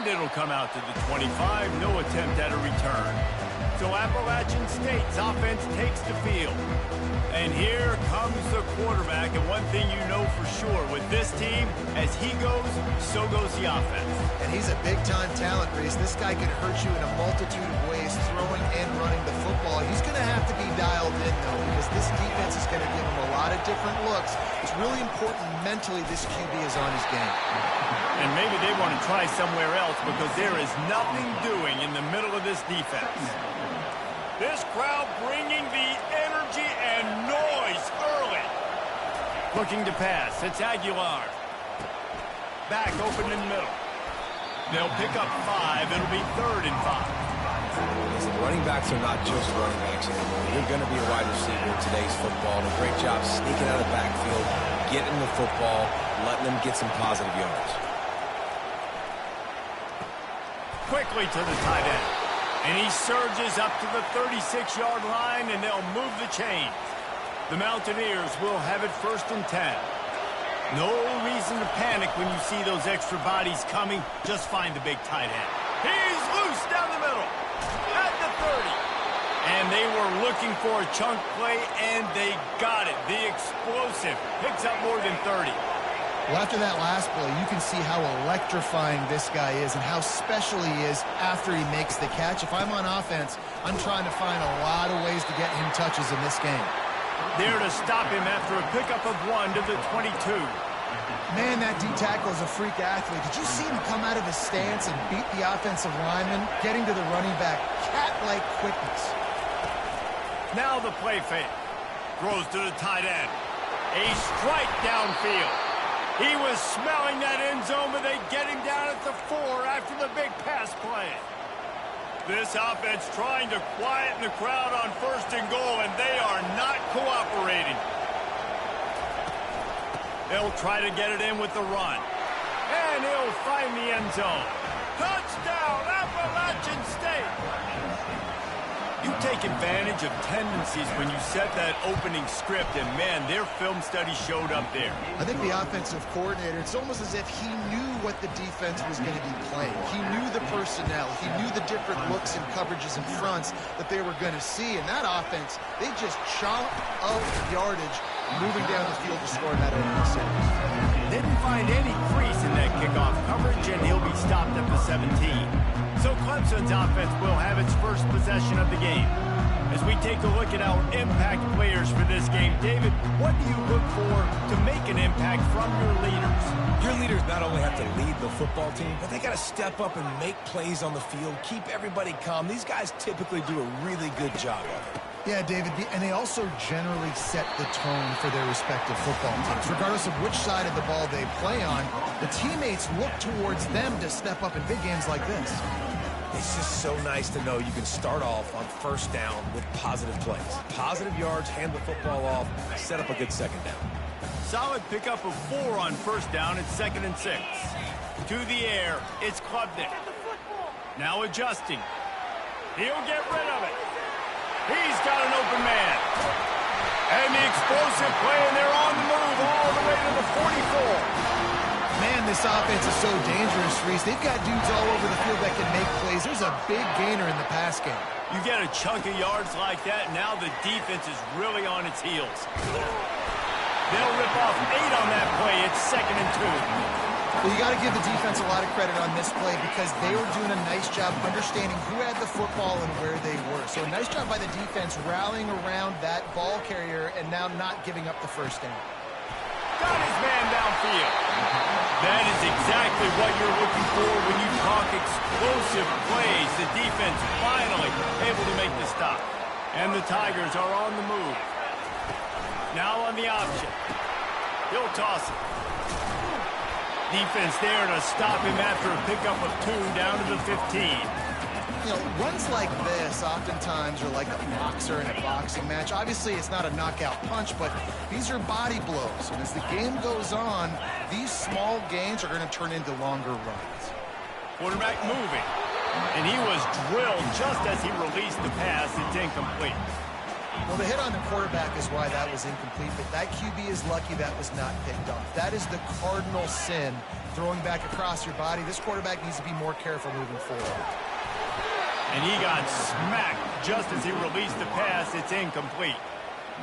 it'll come out to the 25. No attempt at a return. So Appalachian State's offense takes the field. And here comes the quarterback. And one thing you know for sure with this team, as he goes, so goes the offense. And he's a big-time talent, Reese. This guy can hurt you in a multitude of ways, throwing and running the football. He's going to have to be dialed in, though, because this defense is going to give him a lot of different looks. It's really important mentally this QB is on his game. And maybe they want to try somewhere else because there is nothing doing in the middle of this defense. This crowd bringing the energy and noise early. Looking to pass. It's Aguilar. Back open in the middle. They'll pick up 5. It'll be 3rd and 5. Listen, running backs are not just running backs anymore. You're going to be a wide receiver in today's football. And a great job sneaking out of the backfield, getting the football, letting them get some positive yards. Quickly to the tight end. And he surges up to the 36-yard line, and they'll move the chains. The Mountaineers will have it 1st and 10. No reason to panic when you see those extra bodies coming. Just find the big tight end. He's loose down the middle. At the 30. And they were looking for a chunk play, and they got it. The explosive picks up more than 30. Well, after that last play, you can see how electrifying this guy is and how special he is after he makes the catch. If I'm on offense, I'm trying to find a lot of ways to get him touches in this game. There to stop him after a pickup of 1 to the 22. Man, that D tackle is a freak athlete. Did you see him come out of his stance and beat the offensive lineman, getting to the running back? Cat-like quickness. Now the play fake. Throws to the tight end. A strike downfield. He was smelling that end zone, but they get him down at the 4 after the big pass play. This offense trying to quieten the crowd on 1st and goal, and they are not cooperating. They'll try to get it in with the run. And he'll find the end zone. Touchdown, Appalachian State! You take advantage of tendencies when you set that opening script, and man, their film study showed up there. I think the offensive coordinator, it's almost as if he knew what the defense was going to be playing. He knew the personnel. He knew the different looks and coverages and fronts that they were going to see. And that offense, they just chomped up yardage, moving down the field to score in that opening series. Didn't find any crease in that kickoff coverage, and he'll be stopped at the 17. So Clemson's offense will have its first possession of the game. As we take a look at our impact players for this game, David, what do you look for to make an impact from your leaders? Your leaders not only have to lead the football team, but they got to step up and make plays on the field, keep everybody calm. These guys typically do a really good job of it. Yeah, David, and they also generally set the tone for their respective football teams. Regardless of which side of the ball they play on, the teammates look towards them to step up in big games like this. It's just so nice to know you can start off on 1st down with positive plays. Positive yards, hand the football off, set up a good 2nd down. Solid pickup of 4 on 1st down at 2nd and 6. To the air, it's Klubnik. Now adjusting. He'll get rid of it. He's got an open man. And the explosive play, and they're on the move all the way to the 44. Man, this offense is so dangerous, Reese. They've got dudes all over the field that can make plays. There's a big gainer in the pass game. You get a chunk of yards like that, and now the defense is really on its heels. They'll rip off 8 on that play. It's 2nd and 2. Well, you got to give the defense a lot of credit on this play because they were doing a nice job understanding who had the football and where they were. So a nice job by the defense rallying around that ball carrier and now not giving up the 1st down. Got his man downfield. That is exactly what you're looking for when you talk explosive plays. The defense finally able to make the stop. And the Tigers are on the move. Now on the option. He'll toss it. Defense there to stop him after a pickup of 2 down to the 15. You know, runs like this oftentimes are like a boxer in a boxing match. Obviously, it's not a knockout punch, but these are body blows. And as the game goes on, these small gains are going to turn into longer runs. Quarterback moving. And he was drilled just as he released the pass. It's incomplete. Well, the hit on the quarterback is why that was incomplete, but that QB is lucky that was not picked off. That is the cardinal sin, throwing back across your body. This quarterback needs to be more careful moving forward. And he got smacked just as he released the pass. It's incomplete.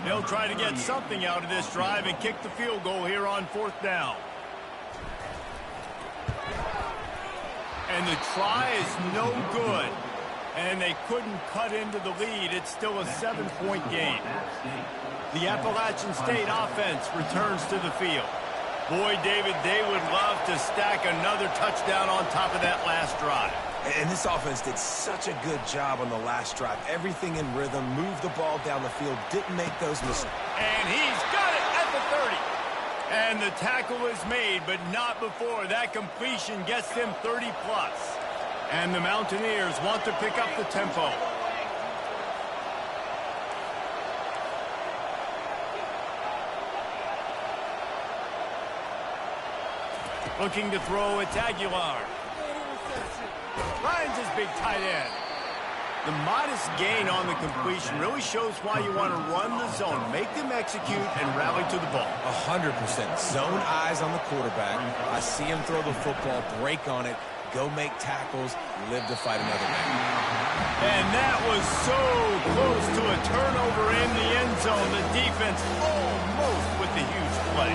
They'll try to get something out of this drive and kick the field goal here on 4th down. And the try is no good. And they couldn't cut into the lead. It's still a 7-point game. The Appalachian State offense returns to the field. Boy, David, they would love to stack another touchdown on top of that last drive. And this offense did such a good job on the last drive. Everything in rhythm, moved the ball down the field, didn't make those mistakes. And he's got it at the 30. And the tackle is made, but not before that completion gets them 30+. And the Mountaineers want to pick up the tempo. Looking to throw, it's Aguilar. Finds his big tight end. The modest gain on the completion really shows why you want to run the zone. Make them execute and rally to the ball. 100%. Zone eyes on the quarterback. I see him throw the football, break on it, go make tackles, live to fight another day. And that was so close to a turnover in the end zone. The defense almost with the huge play.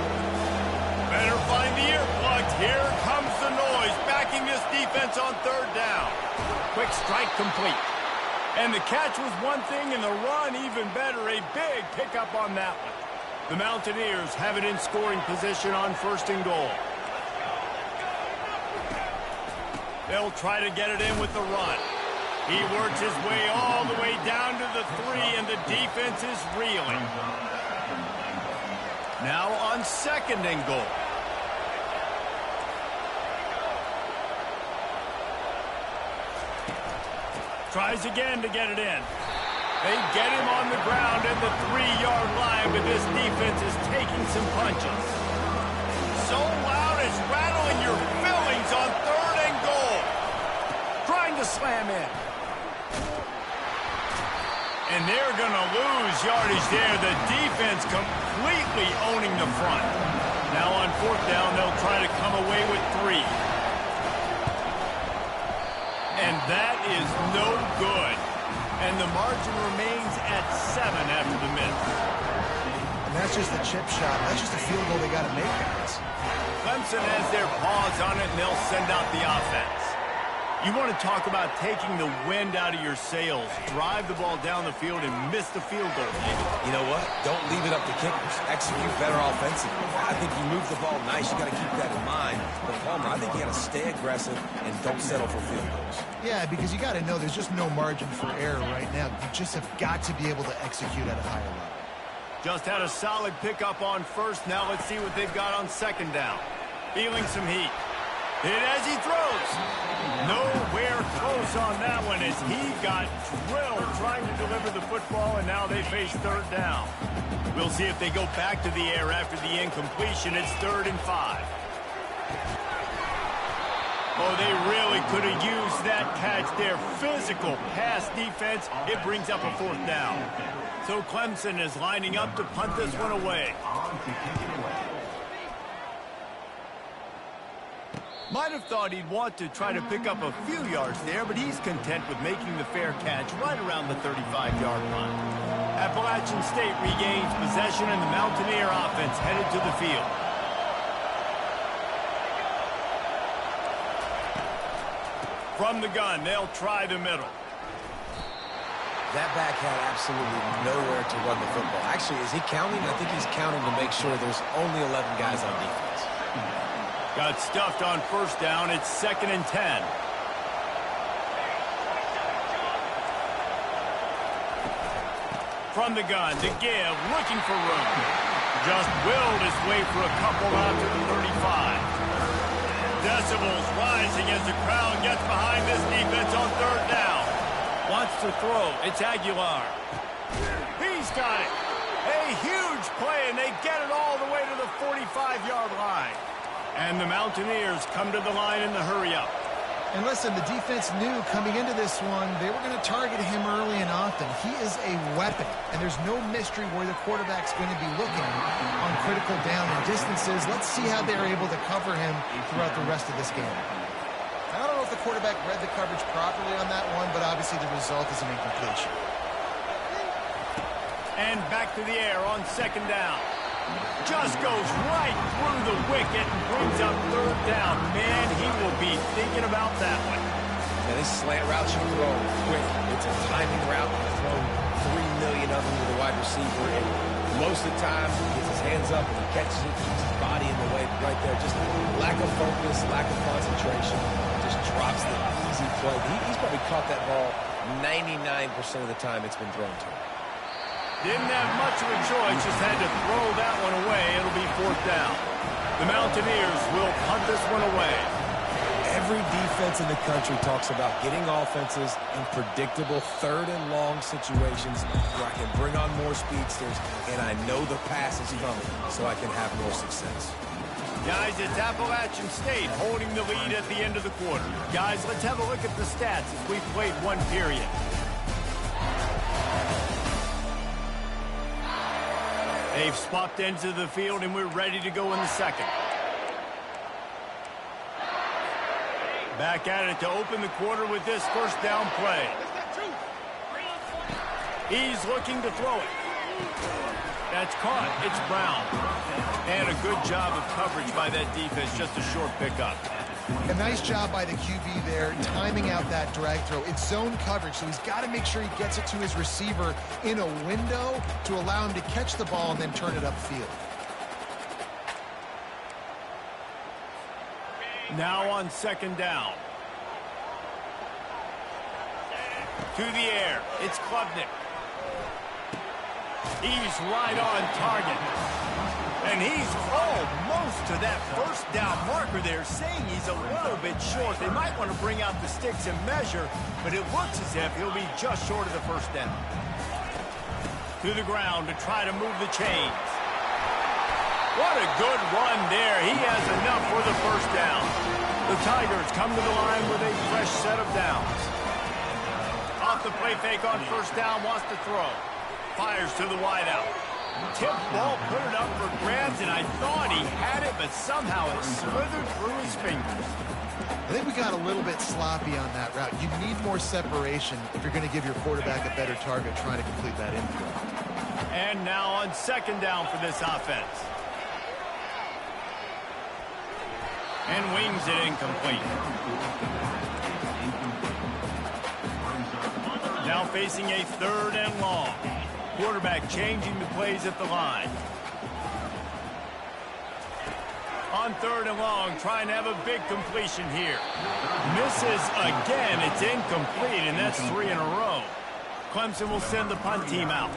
Better find the earplugs. Here comes the noise, backing this defense on 3rd down. Quick strike complete. And the catch was one thing, and the run even better. A big pickup on that one. The Mountaineers have it in scoring position on 1st and goal. They'll try to get it in with the run. He works his way all the way down to the 3, and the defense is reeling. Now on 2nd and goal. Tries again to get it in. They get him on the ground at the 3-yard line, but this defense is taking some punches. So loud it's rattling your fillings on 3rd and goal. Trying to slam in. And they're going to lose yardage there. The defense completely owning the front. Now on 4th down, they'll try to come away with 3. And that is no good. And the margin remains at 7 after the miss. And that's just a chip shot. That's just a field goal they got to make, guys. Clemson has their paws on it, and they'll send out the offense. You want to talk about taking the wind out of your sails. Drive the ball down the field and miss the field goal. You know what? Don't leave it up to kickers. Execute better offensively. I think you move the ball nice. You got to keep that in mind. But Palmer, I think you got to stay aggressive and don't settle for field goals. Yeah, because you got to know there's just no margin for error right now. You just have got to be able to execute at a higher level. Just had a solid pickup on 1st. Now let's see what they've got on 2nd down. Feeling some heat. Hit as he throws. Nowhere close on that one as he got drilled trying to deliver the football, and now they face 3rd down. We'll see if they go back to the air after the incompletion. It's 3rd and 5. Oh, they really could have used that catch there. Physical pass defense. It brings up a 4th down. So Clemson is lining up to punt this one away. Might have thought he'd want to try to pick up a few yards there, but he's content with making the fair catch right around the 35-yard line. Appalachian State regains possession, and the Mountaineer offense headed to the field. From the gun, they'll try the middle. That back had absolutely nowhere to run the football. Actually, is he counting? I think he's counting to make sure there's only 11 guys on defense. Got stuffed on 1st down. It's 2nd and 10. From the gun, to give, looking for room. Just willed his way for a couple out to the 35. Decibels rising as the crowd gets behind this defense on 3rd down. Wants to throw. It's Aguilar. He's got it. A huge play, and they get it all the way to the 45-yard line. And the Mountaineers come to the line in the hurry-up. And listen, the defense knew coming into this one, they were going to target him early and often. He is a weapon, and there's no mystery where the quarterback's going to be looking on critical down and distances. Let's see how they're able to cover him throughout the rest of this game. I don't know if the quarterback read the coverage properly on that one, but obviously the result is an incompletion. And back to the air on second down. Just goes right through the wicket and brings up third down. Man, he will be thinking about that one. Yeah, this slant route should throw quick. It's a timing route. You throw 3 million of them to the wide receiver, and most of the time he gets his hands up and he catches it, keeps his body in the way right there. Just lack of focus, lack of concentration. Just drops the easy play. He's probably caught that ball 99% of the time it's been thrown to him. Didn't have much of a choice, just had to throw that one away. It'll be fourth down. The Mountaineers will punt this one away. Every defense in the country talks about getting offenses in predictable third and long situations where I can bring on more speedsters and I know the pass is coming so I can have more success. Guys, it's Appalachian State holding the lead at the end of the quarter. Guys, let's have a look at the stats as we've played one period. They've swapped ends of the field, and we're ready to go in the second. Back at it to open the quarter with this first down play. He's looking to throw it. That's caught. It's Brown. And a good job of coverage by that defense. Just a short pickup. A nice job by the QB there, timing out that drag throw. It's zone coverage, so he's got to make sure he gets it to his receiver in a window to allow him to catch the ball and then turn it upfield. Now on second down. To the air. It's Klubnik. He's right on target. And he's almost to that first down marker there, saying he's a little bit short. They might want to bring out the sticks and measure, but it looks as if he'll be just short of the first down. To the ground to try to move the chains. What a good run there. He has enough for the first down. The Tigers come to the line with a fresh set of downs. Off the play fake on first down, wants to throw. Fires to the wideout. Tip ball, put it up for grabs, and I thought he had it, but somehow it slithered through his fingers. I think we got a little bit sloppy on that route. You need more separation if you're going to give your quarterback a better target trying to complete that infield. And now on second down for this offense. And wings it incomplete. Now facing a third and long. Quarterback changing the plays at the line. On third and long, trying to have a big completion here. Misses again. It's incomplete, and that's 3 in a row. Clemson will send the punt team out.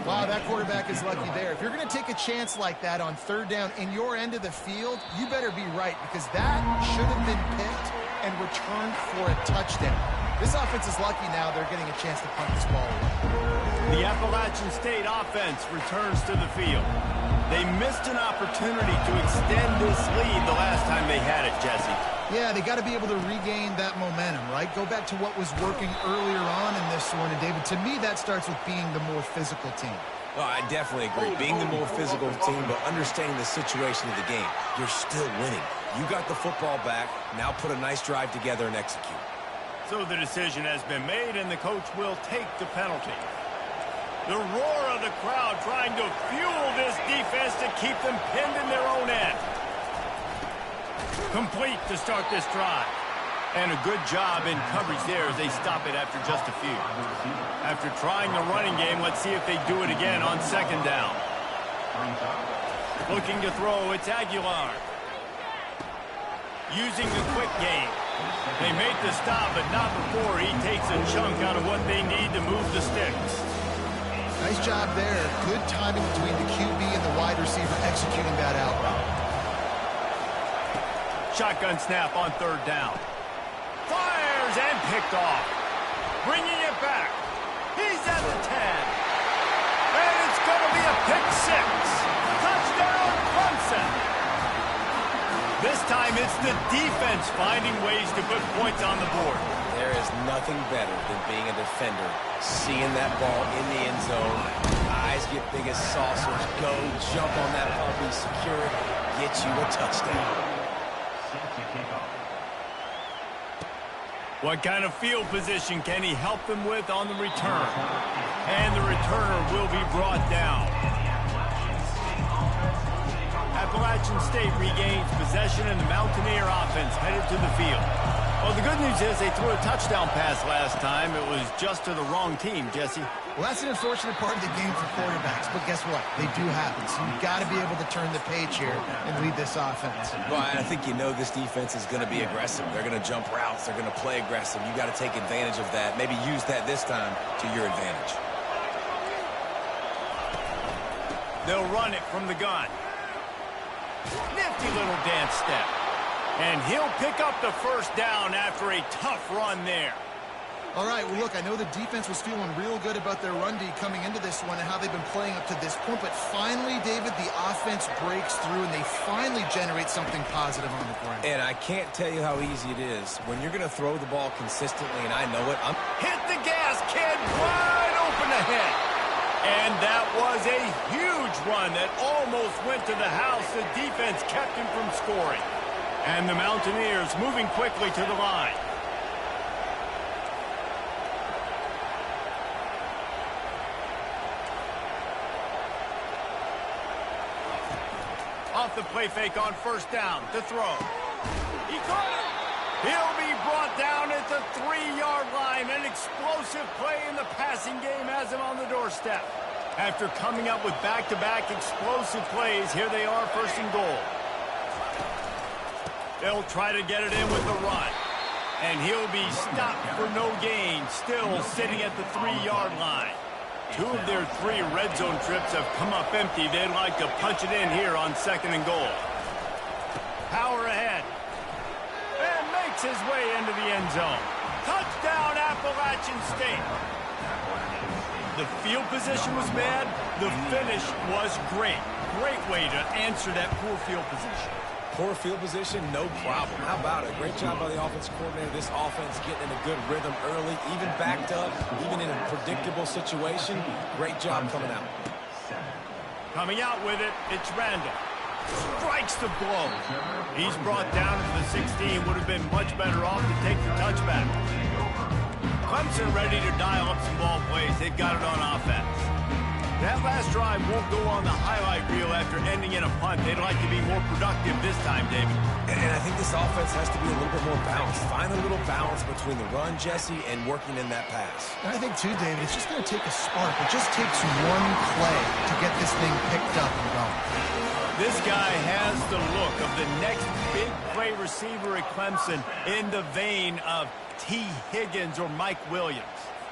Wow, that quarterback is lucky there. If you're going to take a chance like that on third down in your end of the field, you better be right, because that should have been picked and returned for a touchdown. This offense is lucky now they're getting a chance to punt this ball away. The Appalachian State offense returns to the field. They missed an opportunity to extend this lead the last time they had it, Jesse. Yeah, they got to be able to regain that momentum, right? Go back to what was working earlier on in this one. And, David, to me, that starts with being the more physical team. Well, I definitely agree. Being the more physical team, but understanding the situation of the game. You're still winning. You got the football back. Now put a nice drive together and execute. So the decision has been made, and the coach will take the penalty. The roar of the crowd trying to fuel this defense to keep them pinned in their own end. Complete to start this drive. And a good job in coverage there as they stop it after just a few. After trying the running game, let's see if they do it again on second down. Looking to throw, it's Aguilar. Using the quick game. They make the stop, but not before he takes a chunk out of what they need to move the sticks. Nice job there. Good timing between the QB and the wide receiver executing that out route. Shotgun snap on third down. Fires and picked off. Bringing it back. He's at the 10. And it's going to be a pick six. Touchdown, Clemson. This time it's It's the defense finding ways to put points on the board. There is nothing better than being a defender, seeing that ball in the end zone, eyes get big as saucers, go, jump on that puppy, secure it, get you a touchdown. What kind of field position can he help them with on the return? And the returner will be brought down. Appalachian State regains possession, and the Mountaineer offense headed to the field. Well, the good news is they threw a touchdown pass last time. It was just to the wrong team, Jesse. Well, that's an unfortunate part of the game for quarterbacks, but guess what? They do happen, so you've got to be able to turn the page here and lead this offense. Well, I think you know this defense is going to be aggressive. They're going to jump routes. They're going to play aggressive. You've got to take advantage of that. Maybe use that this time to your advantage. They'll run it from the gun. Nifty little dance step. And he'll pick up the first down after a tough run there. All right, well, look, I know the defense was feeling real good about their run D coming into this one and how they've been playing up to this point, but finally, David, the offense breaks through and they finally generate something positive on the ground. And I can't tell you how easy it is. When you're going to throw the ball consistently, and I know it, hit the gas, kid, wide open ahead. And that was a huge run that almost went to the house. The defense kept him from scoring. And the Mountaineers moving quickly to the line. Off the play fake on first down to throw. He caught it. He'll be brought down at the 3-yard line. An explosive play in the passing game has him on the doorstep. After coming up with back-to-back explosive plays, here they are, first and goal. They'll try to get it in with the run. And he'll be stopped for no gain, still sitting at the 3-yard line. 2 of their 3 red zone trips have come up empty. They'd like to punch it in here on second and goal. Power ahead. And makes his way into the end zone. Touchdown, Appalachian State. The field position was bad. The finish was great. Great way to answer that poor field position. poor field position, no problem. How about it? Great job by the offensive coordinator. This offense getting in a good rhythm early, even backed up, even in a predictable situation. Great job coming out. Coming out with it, it's Randall. Strikes the blow. He's brought down to the 16. Would have been much better off to take the touchback. Clemson ready to dial up some ball plays. They've got it on offense. That last drive won't go on the highlight reel after ending in a punt. They'd like to be more productive this time, David. And I think this offense has to be a little bit more balanced. Find a little balance between the run, Jesse, and working in that pass. And I think, too, David, it's just going to take a spark. It just takes one play to get this thing picked up and going. This guy has the look of the next big play receiver at Clemson in the vein of T. Higgins or Mike Williams.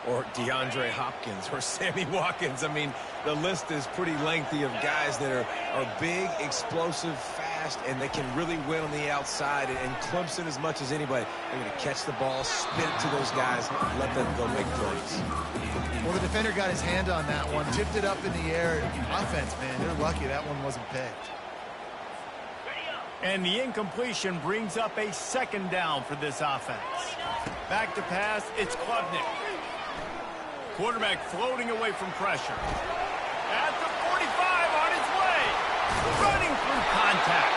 Or DeAndre Hopkins or Sammy Watkins. I mean, the list is pretty lengthy of guys that are big, explosive, fast, and they can really win on the outside. And Clemson, as much as anybody, they're going to catch the ball, spin it to those guys, let them go make plays. Well, the defender got his hand on that one, tipped it up in the air. Offense, man, they're lucky that one wasn't picked. And the incompletion brings up a second down for this offense. Back to pass, it's Klubnik. Quarterback floating away from pressure. At the 45 on his way. Running through contact.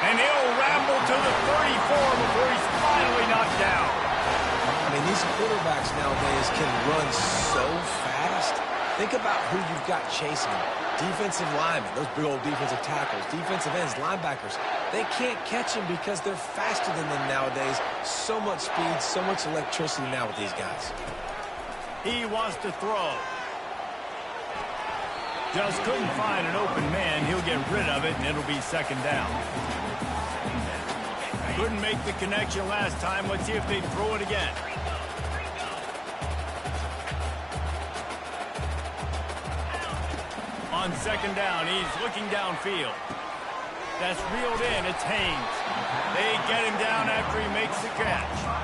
And he'll ramble to the 34 before he's finally knocked down. I mean, these quarterbacks nowadays can run so fast. Think about who you've got chasing them. Defensive linemen, those big old defensive tackles, defensive ends, linebackers. They can't catch them because they're faster than them nowadays. So much speed, so much electricity now with these guys. He wants to throw. Just couldn't find an open man. He'll get rid of it, and it'll be second down. Couldn't make the connection last time. Let's see if they throw it again. On second down, he's looking downfield. That's reeled in. It's Haynes. They get him down after he makes the catch.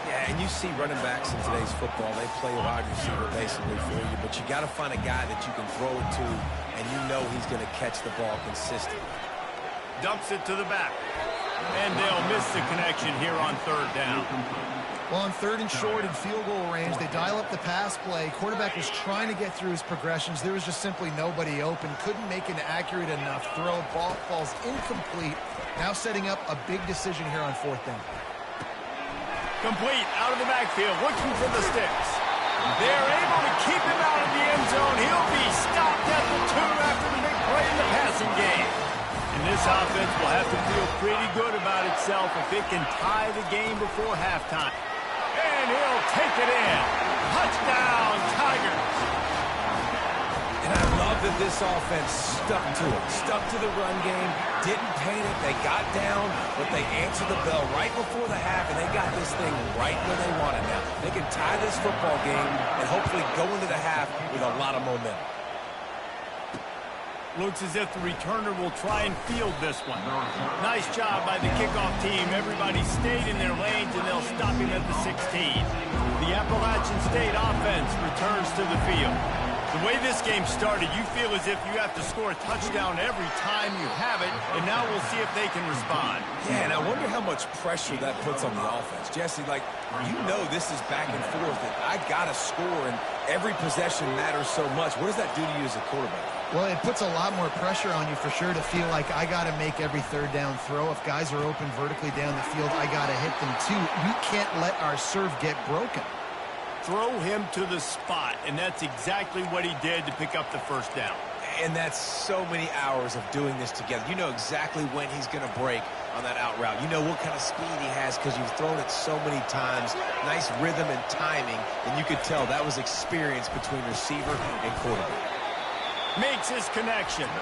Yeah, and you see running backs in today's football, they play a wide receiver basically for you, but you got to find a guy that you can throw it to, and you know he's going to catch the ball consistently. Dumps it to the back. And they'll miss the connection here on third down. Well, on third and short and field goal range, they dial up the pass play. Quarterback was trying to get through his progressions. There was just simply nobody open. Couldn't make an accurate enough throw. Ball falls incomplete. Now setting up a big decision here on fourth down. Complete out of the backfield, looking for the sticks. They're able to keep him out of the end zone. He'll be stopped at the 2 after the big play in the passing game. And this offense will have to feel pretty good about itself if it can tie the game before halftime. And he'll take it in. Touchdown, Tigers. And I love that this offense stuck to it. Stuck to the run game. Didn't paint it. They got down, but they answered the bell right before the half, and they got this thing right where they want it now. They can tie this football game and hopefully go into the half with a lot of momentum. Looks as if the returner will try and field this one. Nice job by the kickoff team. Everybody stayed in their lanes, and they'll stop him at the 16. The Appalachian State offense returns to the field. The way this game started, you feel as if you have to score a touchdown every time you have it, and now we'll see if they can respond. Yeah, and I wonder how much pressure that puts on the offense. Jesse, like, you know this is back and forth, that I got to score, and every possession matters so much. What does that do to you as a quarterback? Well, it puts a lot more pressure on you for sure to feel like I got to make every third down throw. If guys are open vertically down the field, I got to hit them too. We can't let our serve get broken. Throw him to the spot, and that's exactly what he did to pick up the first down. And that's so many hours of doing this together. You know exactly when he's going to break on that out route. You know what kind of speed he has because you've thrown it so many times. Nice rhythm and timing, and you could tell that was experience between receiver and quarterback. Makes his connection.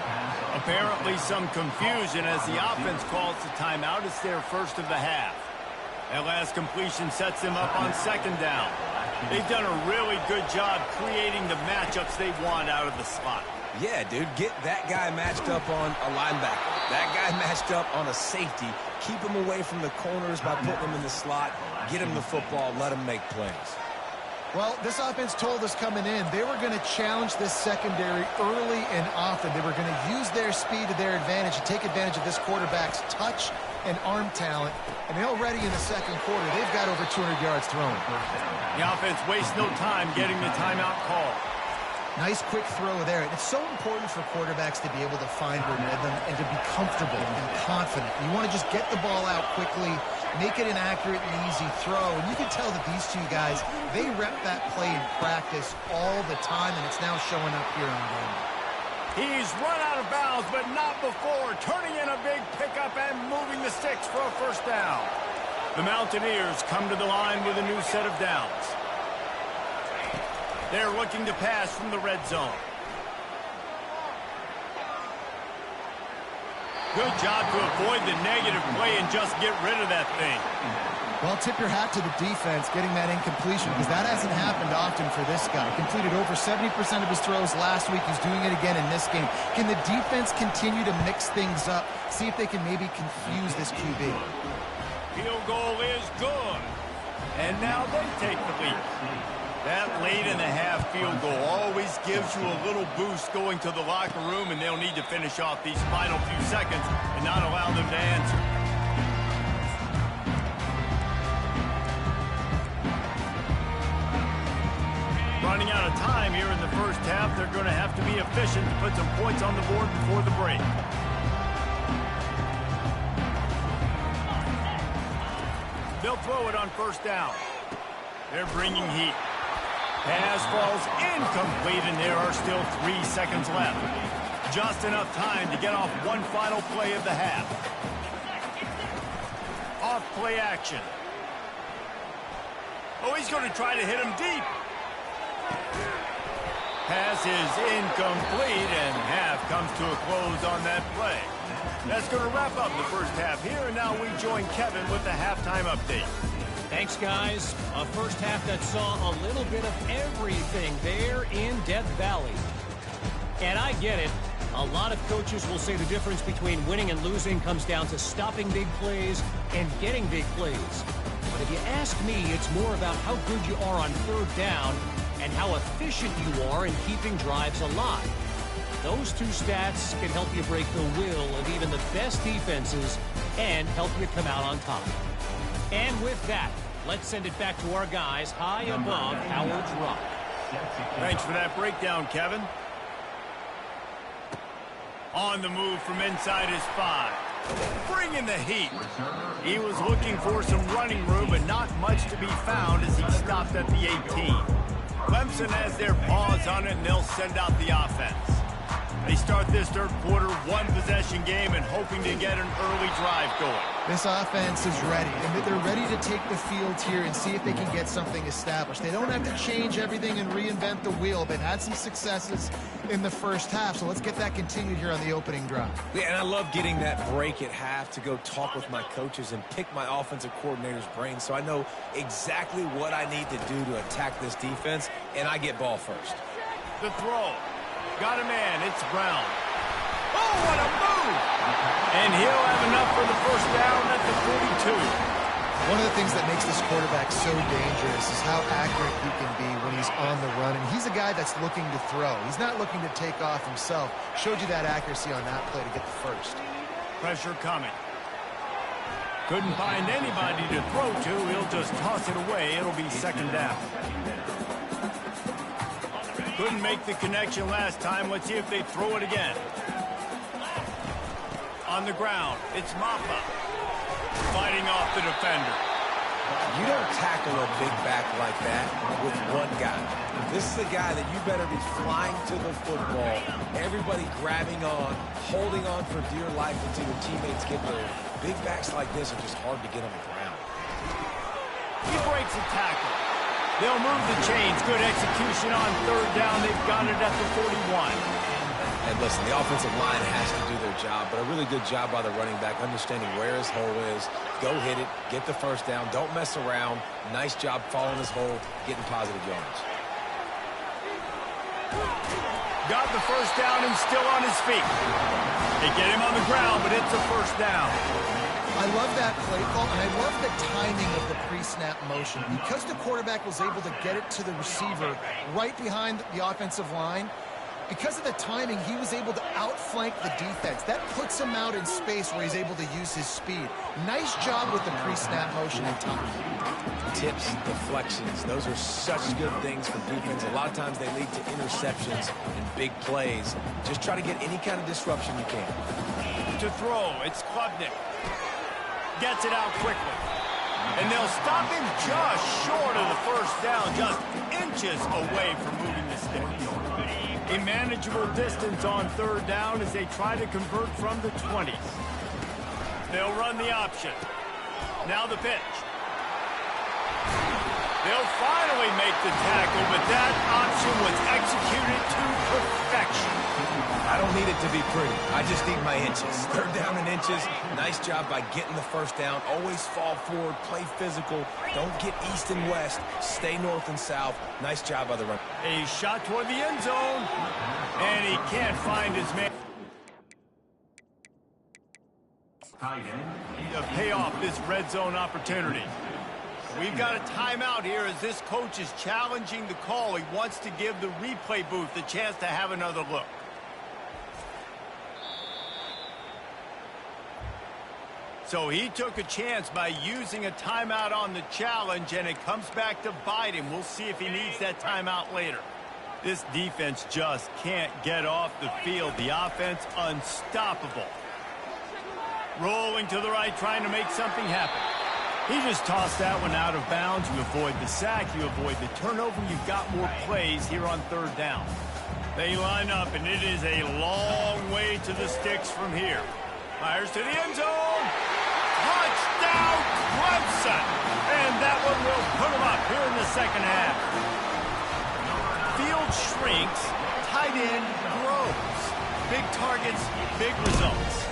Apparently some confusion as the offense calls the timeout. It's their first of the half. That last completion sets them up on second down. They've done a really good job creating the matchups they want out of the slot. Yeah, dude, get that guy matched up on a linebacker. That guy matched up on a safety. Keep him away from the corners by putting him in the slot. Get him the football. Let him make plays. Well, this offense told us coming in they were going to challenge this secondary early and often. They were going to use their speed to their advantage and take advantage of this quarterback's touch and arm talent. And already in the second quarter, they've got over 200 yards thrown. The offense wastes no time getting the timeout call. Nice quick throw there. It's so important for quarterbacks to be able to find a rhythm and to be comfortable and confident. You want to just get the ball out quickly, make it an accurate and easy throw. And you can tell that these two guys, they rep that play in practice all the time, and it's now showing up here on game. He's run out of bounds, but not before. Turning in a big pickup and moving the sticks for a first down. The Mountaineers come to the line with a new set of downs. They're looking to pass from the red zone. Good job to avoid the negative play and just get rid of that thing. Well, tip your hat to the defense getting that incompletion because that hasn't happened often for this guy. Completed over 70% of his throws last week. He's doing it again in this game. Can the defense continue to mix things up? See if they can maybe confuse this QB. Field goal is good. And now they take the lead. That late in the half field goal always gives you a little boost going to the locker room, and they'll need to finish off these final few seconds and not allow them to answer. Running out of time here in the first half. They're going to have to be efficient to put some points on the board before the break. They'll throw it on first down. They're bringing heat. Pass falls incomplete, and there are still 3 seconds left. Just enough time to get off one final play of the half. Off play action. Oh, he's going to try to hit him deep. Pass is incomplete, and half comes to a close on that play. That's going to wrap up the first half here, and now we join Kevin with the halftime update. Thanks, guys. A first half that saw a little bit of everything there in Death Valley. And I get it. A lot of coaches will say the difference between winning and losing comes down to stopping big plays and getting big plays. But if you ask me, it's more about how good you are on third down and how efficient you are in keeping drives alive. Those two stats can help you break the will of even the best defenses and help you come out on top. And with that, let's send it back to our guys high above Howard's Rock. Thanks for that breakdown, Kevin. On the move from inside his 5. Bringing the heat. He was looking for some running room, but not much to be found as he stopped at the 18. Clemson has their paws on it, and they'll send out the offense. They start this third quarter, one-possession game, and hoping to get an early drive going. This offense is ready, and they're ready to take the field here and see if they can get something established. They don't have to change everything and reinvent the wheel. They've had some successes in the first half, so let's get that continued here on the opening drive. Yeah, and I love getting that break at half to go talk with my coaches and pick my offensive coordinator's brain so I know exactly what I need to do to attack this defense, and I get ball first. The throw. Got a man. It's Brown. Oh, what a move! And he'll have enough for the first down at the 42. One of the things that makes this quarterback so dangerous is how accurate he can be when he's on the run. And he's a guy that's looking to throw. He's not looking to take off himself. Showed you that accuracy on that play to get the first. Pressure coming. Couldn't find anybody to throw to. He'll just toss it away. It'll be second down. Couldn't make the connection last time. Let's see if they throw it again. On the ground, it's Ncaa. Fighting off the defender. You don't tackle a big back like that with one guy. This is a guy that you better be flying to the football, everybody grabbing on, holding on for dear life until your teammates get there. Big backs like this are just hard to get on the ground. He breaks a tackle. They'll move the chains. Good execution on third down. They've got it at the 41. And listen, the offensive line has to do their job, but a really good job by the running back, understanding where his hole is. Go hit it, get the first down, don't mess around. Nice job following his hole, getting positive yards. Got the first down and still on his feet. They get him on the ground, but it's a first down. I love that play call, and I love the timing of the pre-snap motion. Because the quarterback was able to get it to the receiver right behind the offensive line, because of the timing, he was able to outflank the defense. That puts him out in space where he's able to use his speed. Nice job with the pre-snap motion and time. Tips, deflections, those are such good things for defense. A lot of times they lead to interceptions and big plays. Just try to get any kind of disruption you can. To throw, it's Klubnik. Gets it out quickly. And they'll stop him just short of the first down, just inches away from moving the sticks. A manageable distance on third down as they try to convert from the 20s. They'll run the option. Now the pitch. They'll finally make the tackle, but that option was executed to perfection. I don't need it to be pretty. I just need my inches. Third down and inches. Nice job by getting the first down. Always fall forward, play physical. Don't get east and west. Stay north and south. Nice job by the run. A shot toward the end zone, and he can't find his man. To pay off this red zone opportunity. We've got a timeout here as this coach is challenging the call. He wants to give the replay booth the chance to have another look. So he took a chance by using a timeout on the challenge, and it comes back to bite him. We'll see if he needs that timeout later. This defense just can't get off the field. The offense unstoppable. Rolling to the right, trying to make something happen. He just tossed that one out of bounds. You avoid the sack, you avoid the turnover. You've got more plays here on third down. They line up, and it is a long way to the sticks from here. Fires to the end zone. Touchdown, Clemson! And that one will put them up here in the second half. Field shrinks, tight end grows. Big targets, big results.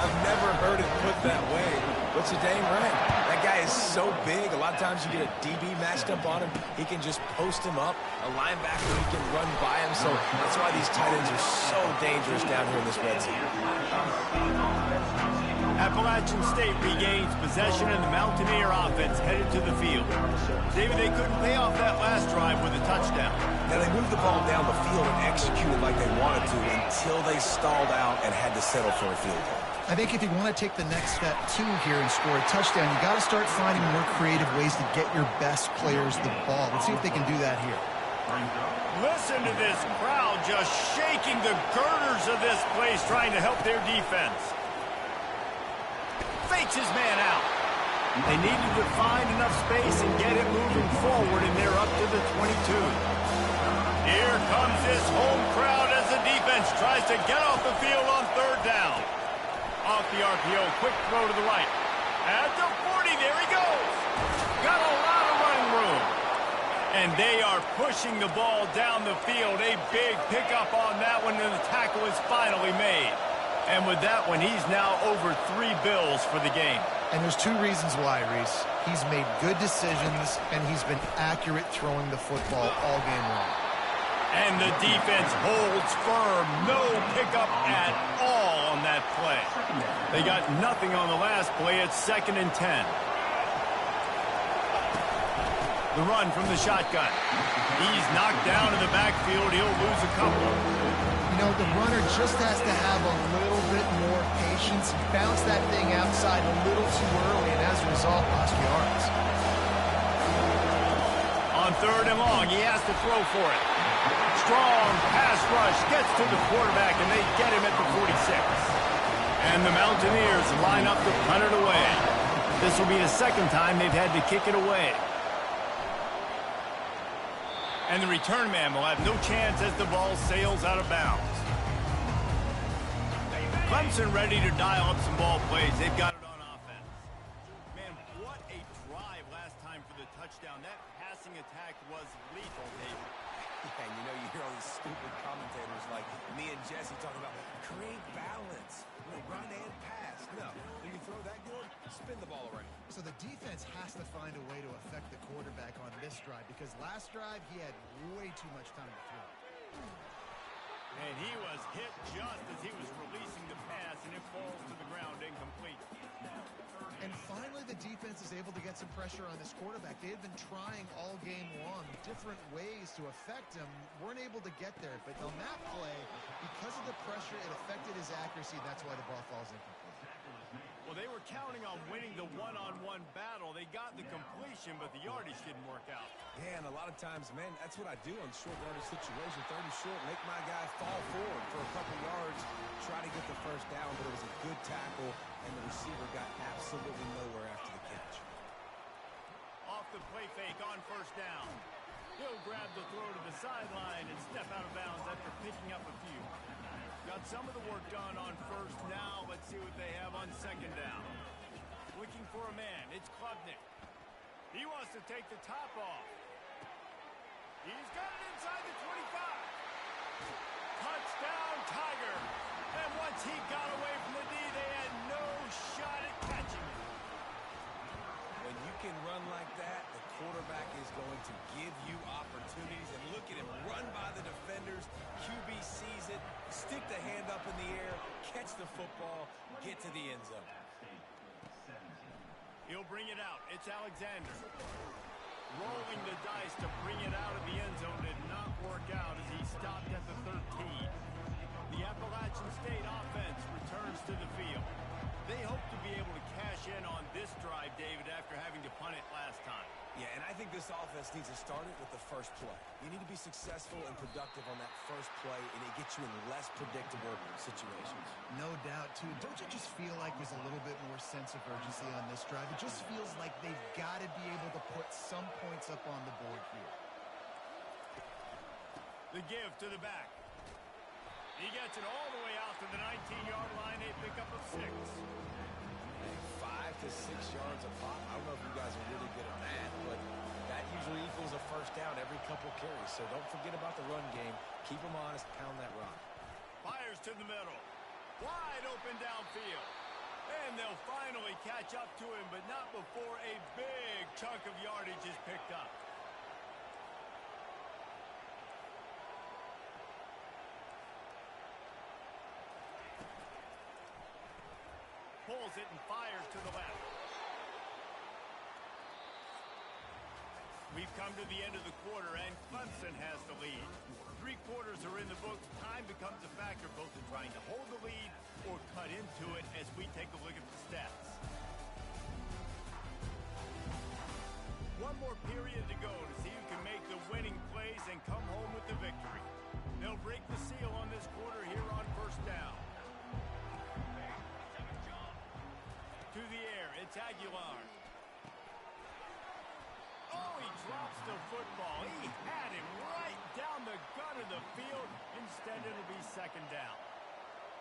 I've never heard it put that way, but you're dang right. That guy is so big. A lot of times you get a DB matched up on him. He can just post him up. A linebacker, he can run by him. So that's why these tight ends are so dangerous down here in this red zone. Appalachian State regains possession, and the Mountaineer offense headed to the field. David, they couldn't pay off that last drive with a touchdown. Now they moved the ball down the field field and executed like they wanted to until they stalled out and had to settle for a field goal. I think if you want to take the next step, too, here and score a touchdown, you got to start finding more creative ways to get your best players the ball. Let's see if they can do that here. Listen to this crowd just shaking the girders of this place, trying to help their defense. Fakes his man out. They needed to find enough space and get it moving forward, and they're up to the 22. Here comes this home crowd as the defense tries to get off the field on third down. Off the RPO, quick throw to the right. At the 40, there he goes. Got a lot of running room. And they are pushing the ball down the field. A big pickup on that one, and the tackle is finally made. And with that one, he's now over 3 bills for the game. And there's 2 reasons why, Reese. He's made good decisions, and he's been accurate throwing the football all game long. And the defense holds firm. No pickup at all on that play. They got nothing on the last play. It's 2nd and 10. The run from the shotgun. He's knocked down in the backfield. He'll lose a couple. You know, the runner just has to have a little bit more patience. He bounced that thing outside a little too early, and as a result, lost yards. On 3rd and long, he has to throw for it. Strong pass rush gets to the quarterback, and they get him at the 46. And the Mountaineers line up to punt it away. This will be the 2nd time they've had to kick it away. And the return man will have no chance as the ball sails out of bounds. Clemson ready to dial up some ball plays. They've got it on offense. Man, what a drive last time for the touchdown. That passing attack was lethal, David. Yeah, and you know, you hear all these stupid commentators like me and Jesse talking about create balance, run and pass. No, when you throw that good, spin the ball around. So the defense has to find a way to affect the quarterback on this drive, because last drive he had way too much time to throw. And he was hit just as he was releasing the pass, and it falls to the ground incomplete. And finally the defense is able to get some pressure on this quarterback. They had been trying all game long different ways to affect him, weren't able to get there. But on that play, because of the pressure, it affected his accuracy. That's why the ball falls incomplete. Well, they were counting on winning the one-on-one battle. They got the completion, but the yardage didn't work out. Yeah, and a lot of times, man, that's what I do on short yardage situation. 30 short, make my guy fall forward for a couple yards, try to get the first down, but it was a good tackle, and the receiver got absolutely nowhere after the catch. Off the play fake on 1st down. He'll grab the throw to the sideline and step out of bounds after picking up a few. Got some of the work done on 1st. Now let's see what they have on 2nd down. Looking for a man. It's Klubnik. He wants to take the top off. He's got it inside the 25. Touchdown, Tiger. And once he got away from the D, they had no shot at catching him. When you can run like that, the quarterback is going to give you opportunities. And look at him run by the defenders. QB sees it, stick the hand up in the air, catch the football, get to the end zone. He'll bring it out. It's Alexander. Rolling the dice to bring it out of the end zone did not work out as he stopped at the 13. The Appalachian State offense returns to the field. They hope to be able to cash in on this drive, David, after having to punt it last time. Yeah, and I think this offense needs to start it with the first play. You need to be successful and productive on that first play, and it gets you in less predictable situations. No doubt, too. Don't you just feel like there's a little bit more sense of urgency on this drive? It just feels like they've got to be able to put some points up on the board here. The give to the back. He gets it all the way out to the 19-yard line. A pickup of 6. 5 to 6 yards a pop. I don't know if you guys are really good at that, but that usually equals a first down every couple carries. So don't forget about the run game. Keep them honest. Pound that rock. Fires to the middle. Wide open downfield. And they'll finally catch up to him, but not before a big chunk of yardage is picked up. Pulls it and fires to the left. We've come to the end of the quarter, and Clemson has the lead. 3 quarters are becomes a factor both in trying to hold the lead or cut into it as we take a look at the stats. One more period to go to see who can make the winning plays and come home with the victory. They'll break the seal on this quarter here on first down. To the air, it's Aguilar. Oh, he drops the football. He had him right down the gut of the field. Instead, it'll be second down.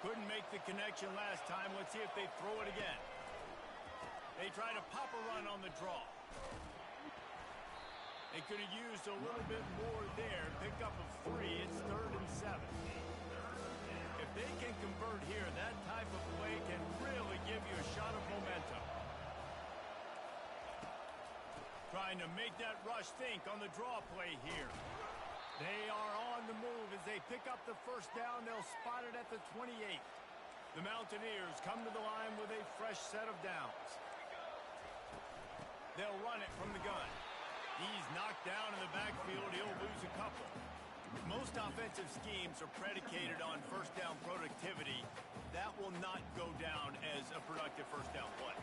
Couldn't make the connection last time. Let's see if they throw it again. They try to pop a run on the draw. They could have used a little bit more there. Pick up of 3. It's 3rd and 7. If they can convert here, that type of play can really give you a shot of momentum. Trying to make that rush think on the draw play here. They are on the move as they pick up the first down. They'll spot it at the 28. The Mountaineers come to the line with a fresh set of downs. They'll run it from the gun. He's knocked down in the backfield. He'll lose a couple. Most offensive schemes are predicated on first down productivity. That will not go down as a productive first down play.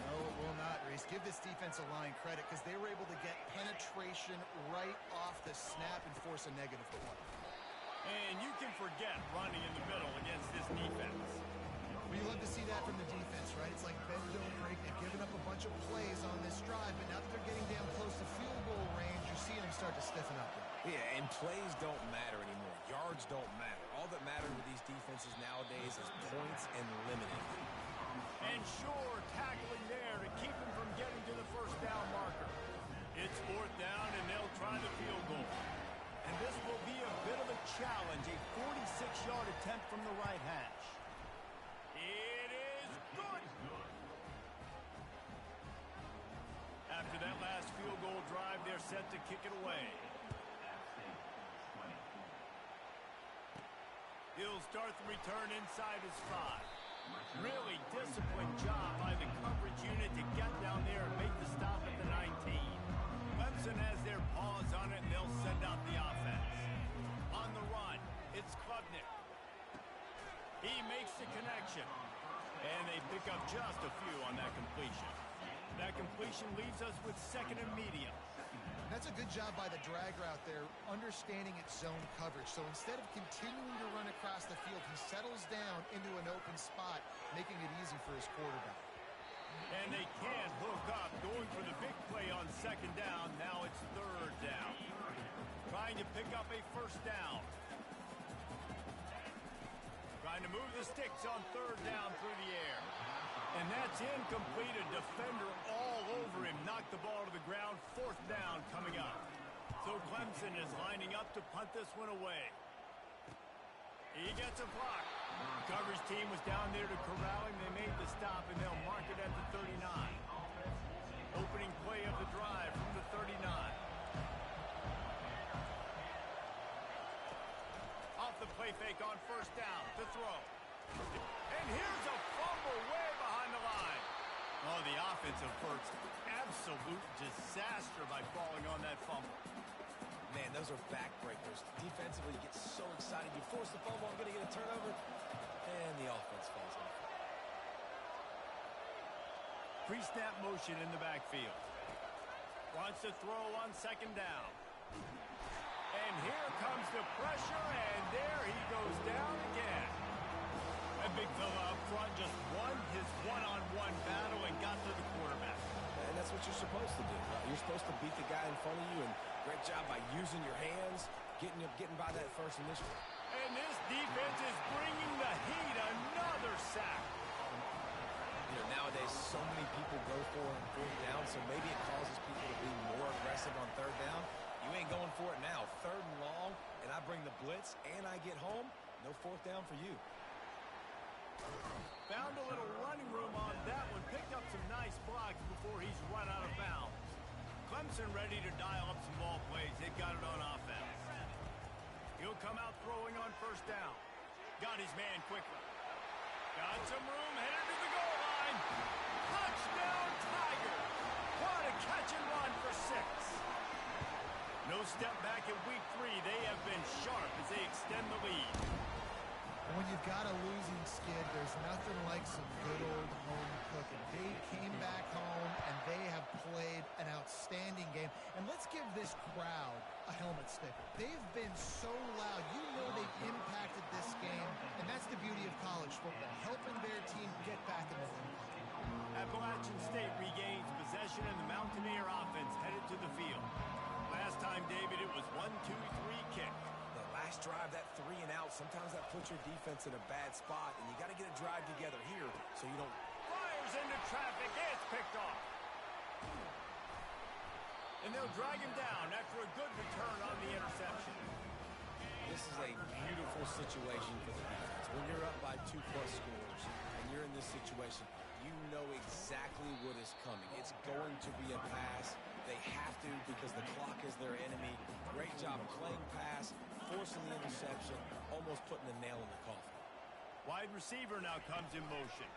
No, it will not, Reese. Give this defensive line credit because they were able to get penetration right off the snap and force a negative play. And you can forget running in the middle against this defense. We love to see that from the defense, right? It's like bend, don't break. They've given up a bunch of plays on this drive, but now that they're getting down close to field goal range, you're seeing them start to stiffen up there. Yeah, and plays don't matter anymore. Yards don't matter. All that matters with these defenses nowadays is points and limiting. And sure, tackling there to keep them from getting to the first down marker. It's 4th down, and they'll try the field goal. And this will be a bit of a challenge, a 46-yard attempt from the right hash. It is good. After that last field goal drive, they're set to kick it away. He'll start the return inside his 5. Really disciplined job by the coverage unit to get down there and make the stop at the 19. Clemson has their paws on it, and they'll send out the offense. On the run, it's Klubnik. He makes the connection. And they pick up just a few on that completion. That completion leaves us with 2nd and medium. That's a good job by the drag route there, understanding its zone coverage. So instead of continuing to run across the field, he settles down into an open spot, making it easy for his quarterback. And they can't hook up, going for the big play on 2nd down. Now it's 3rd down. Trying to pick up a first down. Trying to move the sticks on 3rd down through the air. And that's incomplete. A defender all over him. Knocked the ball to the ground. 4th down coming up. So Clemson is lining up to punt this one away. He gets a block. The coverage team was down there to corral him. They made the stop, and they'll mark it at the 39. Opening play of the drive from the 39. Off the play fake on 1st down to throw. And here's a fumble way behind the line. Oh, the offensive works absolute disaster by falling on that fumble. Man, those are backbreakers. Defensively, you get so excited. You force the fumble, I'm going to get a turnover, and the offense falls off. Pre-snap motion in the backfield. Wants to throw on 2nd down. And here comes the pressure, and there he goes down again. That big fella up front just won his one-on-one battle and got to the quarterback. And that's what you're supposed to do. You're supposed to beat the guy in front of you, and great job by using your hands, getting by that first initial. And this defense is bringing the heat. Another sack. You know, nowadays, so many people go for 4th down, so maybe it causes people to be more aggressive on 3rd down. You ain't going for it now. 3rd and long, and I bring the blitz, and I get home. No 4th down for you. Found a little running room on that one. Picked up some nice blocks before he's run out of bounds. Clemson ready to dial up some ball plays. They've got it on offense. He'll come out throwing on 1st down. Got his man quickly. Got some room, headed to the goal line. Touchdown, Tigers. What a catch and run for 6. No step back in week 3. They have been sharp as they extend the lead. when you've got a losing skid, there's nothing like some good old home cooking. They came back home, and they have played an outstanding game. And let's give this crowd a helmet sticker. They've been so loud. You know they've impacted this game, and that's the beauty of college football, helping their team get back in the win column. Appalachian State regains possession, and the Mountaineer offense headed to the field. Last time, David, it was 1-2-3 kick. The last drive, that 3 and out, sometimes that puts your defense in a bad spot, and you got to get a drive together here so you don't... Fires into traffic. It's picked off. And they'll drag him down after a good return on the interception. This is a beautiful situation for the defense. When you're up by 2+ scores and you're in this situation, you know exactly what is coming. It's going to be a pass. They have to because the clock is their enemy. Great job playing pass, forcing the interception, almost putting the nail in the coffin. Wide receiver now comes in motion.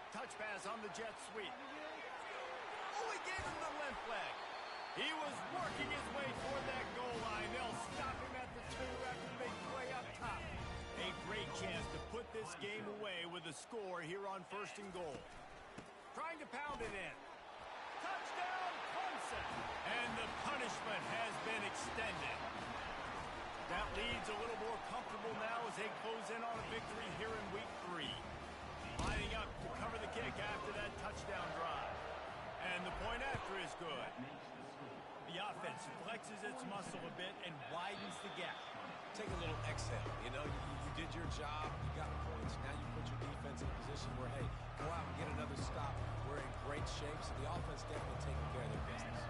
Touch pass on the jet sweep. Oh, he gave him the limp leg. He was working his way toward that goal line. They'll stop him at the 2 after he makes way up top. A great chance to put this game away with a score here on 1st and goal. Trying to pound it in. Touchdown, Clemson. And the punishment has been extended. That lead's a little more comfortable now as they close in on a victory here in week 3. Lining up to cover the kick after that touchdown drive. And the point after is good. The offense flexes its muscle a bit and widens the gap. Take a little exhale. You know, you did your job. You got points. Now you put your defense in a position where, hey, go out and get another stop. We're in great shape, so the offense definitely taking care of their business.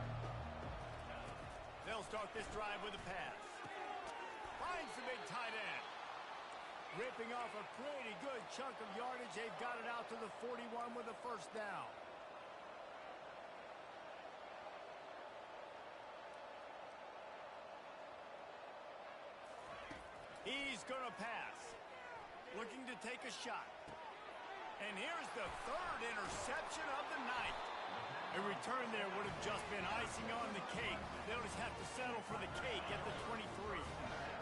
They'll start this drive with a pass. Finds the big tight end. Ripping off a pretty good chunk of yardage. They've got it out to the 41 with a 1st down. He's going to pass. Looking to take a shot. And here's the 3rd interception of the night. A return there would have just been icing on the cake. They'll just have to settle for the cake at the 23.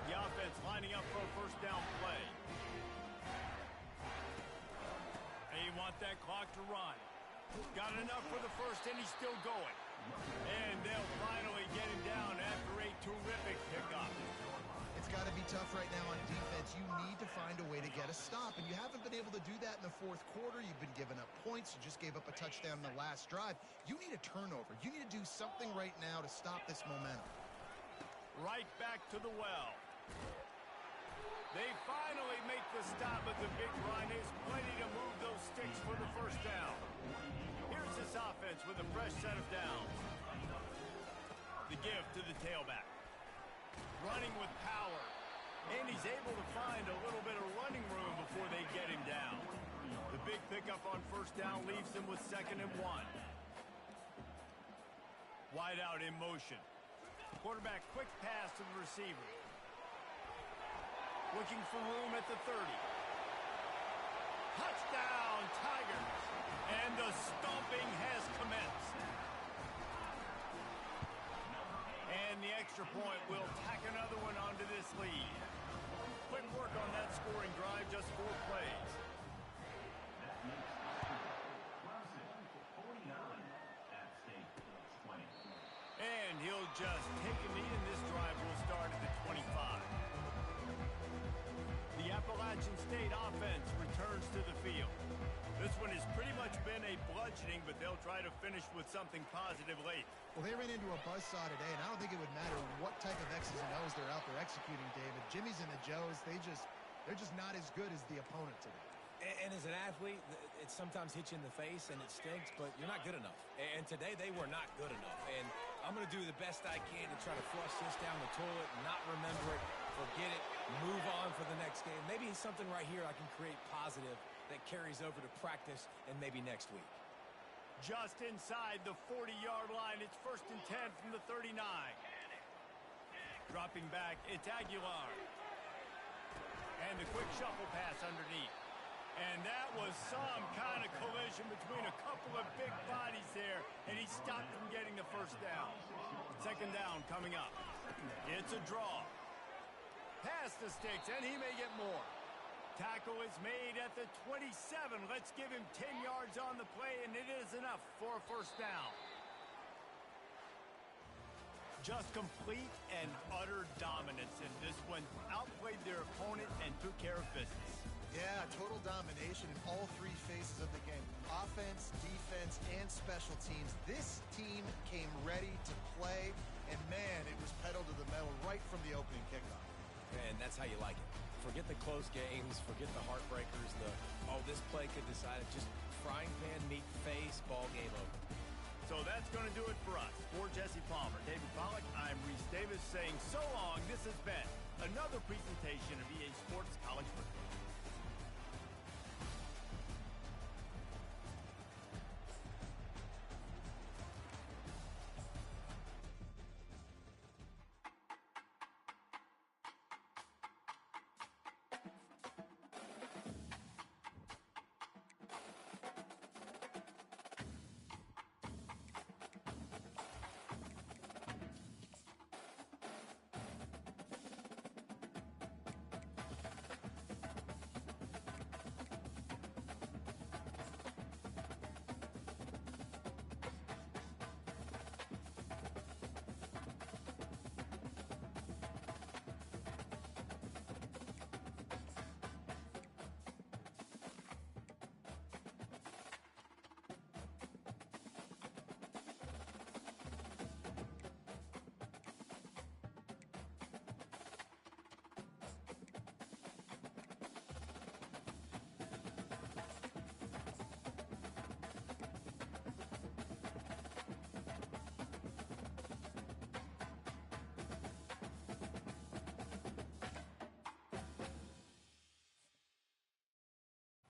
The offense lining up for a 1st down play. They want that clock to run. Got enough for the 1st, and he's still going. And they'll finally get him down after a terrific pickup. It's got to be tough right now on defense. You need to find a way to get a stop, and you haven't been able to do that in the 4th quarter. You've been giving up points. You just gave up a touchdown in the last drive. You need a turnover. You need to do something right now to stop this momentum. Right back to the well. They finally make the stop at the big run. There's plenty to move those sticks for the 1st down. Here's this offense with a fresh set of downs. The give to the tailback. Running with power. And he's able to find a little bit of running room before they get him down. The big pickup on 1st down leaves them with 2nd and 1. Wide out in motion. Quarterback quick pass to the receiver. Looking for room at the 30. Touchdown, Tigers. And the stomping has commenced. And the extra point will tack another one onto this lead. Quick work on that scoring drive, just 4 plays. And he'll just take a knee, and this drive will start at the 25. The Appalachian State offense returns to the field. This one has pretty much been a bludgeoning, but they'll try to finish with something positive late. Well, they ran into a buzzsaw today, and I don't think it would matter what type of X's and O's they're out there executing, David. Jimmy's and the Joes, they're just not as good as the opponent today. And as an athlete, it sometimes hits you in the face and it stinks, but you're not good enough. And today they were not good enough. And I'm going to do the best I can to try to flush this down the toilet, not remember it, forget it, move on for the next game. Maybe something right here I can create positive that carries over to practice and maybe next week. Just inside the 40-yard line, it's 1st and 10 from the 39. Dropping back, it's Aguilar. And the quick shuffle pass underneath. And that was some kind of collision between a couple of big bodies there, and he stopped from getting the 1st down. 2nd down coming up. It's a draw. Pass the sticks, and he may get more. Tackle is made at the 27. Let's give him 10 yards on the play, and it is enough for a first down. Just complete and utter dominance in this one. Outplayed their opponent and took care of business. Yeah, total domination in all three phases of the game. Offense, defense, and special teams. This team came ready to play, and man, it was pedal to the metal right from the opening kickoff. And that's how you like it. Forget the close games, forget the heartbreakers, this play could decide it. Just frying pan meet face, ball game over. So that's going to do it for us. For Jesse Palmer, David Pollack, I'm Reese Davis saying so long. This has been another presentation of EA Sports College Football.